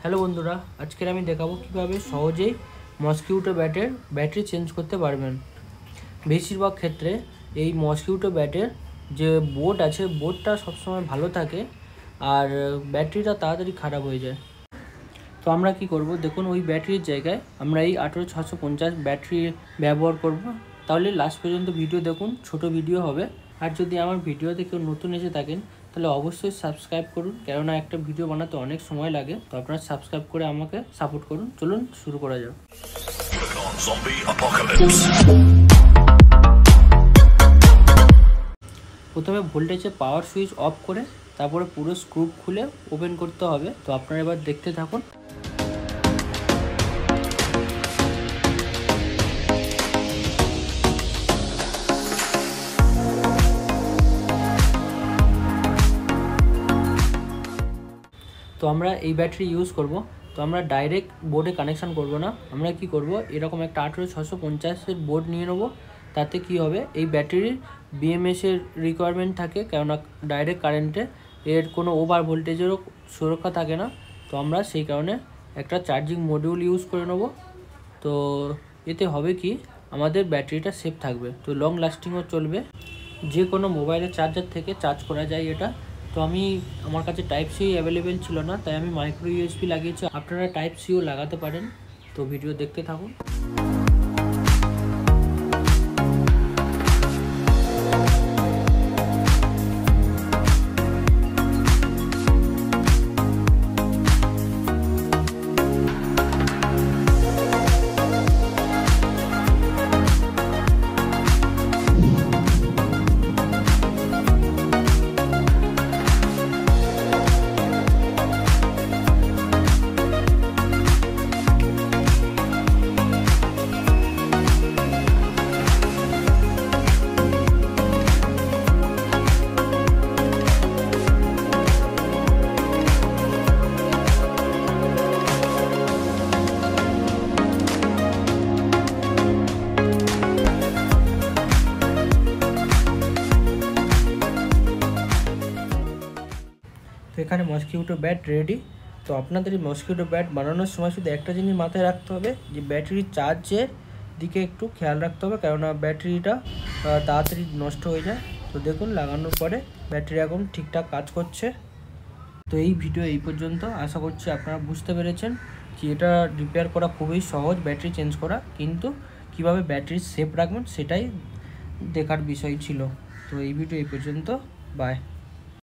Hello বন্ধুরা, আজকের আমি দেখাবো কিভাবে সহজেই মসকিউটো ব্যাটের ব্যাটারি চেঞ্জ করতে পারবেন। বেশিরভাগ ক্ষেত্রে এই মসকিউটো ব্যাটের যে বোর্ড আছে, বোর্ডটা সবসময় ভালো থাকে আর ব্যাটারিটা তাড়াতাড়ি খারাপ হয়ে যায়। তো আমরা কি করব, দেখুন ওই ব্যাটারির জায়গায় আমরা এই 18650 ব্যাটারি ব্যবহার করব। তাহলে লাস্ট পর্যন্ত ভিডিও দেখুন, ছোট ভিডিও হবে। আর যদি আমার ভিডিওতে কেউ নতুন এসে থাকেন তাহলে অবশ্যই সাবস্ক্রাইব করুন, কেননা একটা ভিডিও বানাতে অনেক সময় লাগে। তো আপনারা সাবস্ক্রাইব করে আমাকে সাপোর্ট করুন। চলুন শুরু করা যাক। প্রথমে ভোল্টেজের পাওয়ার সুইচ অফ করে তারপরে পুরো স্ক্রু খুলে ওপেন করতে হবে। তো আপনারা এবার দেখতে থাকুন। তো আমরা এই ব্যাটারি ইউজ করব। তো আমরা ডাইরেক্ট বোর্ডে কানেকশান করব না, আমরা কি করব, এরকম একটা 18650-এর বোর্ড নিয়ে নেব। তাতে কি হবে, এই ব্যাটারির বিএমএসের রিকোয়ারমেন্ট থাকে, কেননা ডাইরেক্ট কারেন্টে এর কোনো ওভার ভোল্টেজেরও সুরক্ষা থাকে না। তো আমরা সেই কারণে একটা চার্জিং মডিউল ইউজ করে নেব। তো এতে হবে কি, আমাদের ব্যাটারিটা সেফ থাকবে, তো লং লাস্টিংও চলবে। যে কোনো মোবাইলের চার্জার থেকে চার্জ করা যায় এটা। তো আমার কাছে টাইপ সি অ্যাভেলেবেল ছিল না, তাই আমি মাইক্রো ইউএসবি লাগিয়েছি। আপনারা টাইপ সিও লাগাতে পারেন। তো ভিডিও দেখতে থাকুন। তো এখানে মসকিউটো ব্যাট রেডি। তো আপনাদের এই মসকিউটো ব্যাট বানানোর সময় শুধু একটা জিনিস মাথায় রাখতে হবে, যে ব্যাটারির চার্জের দিকে একটু খেয়াল রাখতে হবে, কেননা ব্যাটারিটা তাড়াতাড়ি নষ্ট হয়ে যায়। তো দেখুন, লাগানোর পরে ব্যাটারি এখন ঠিকঠাক কাজ করছে। তো এই ভিডিও এই পর্যন্ত। আশা করছি আপনারা বুঝতে পেরেছেন যে এটা রিপেয়ার করা খুবই সহজ, ব্যাটারি চেঞ্জ করা, কিন্তু কিভাবে ব্যাটারি সেফ রাখবেন সেটাই দেখার বিষয় ছিল। তো এই ভিডিও এই পর্যন্ত। বাই।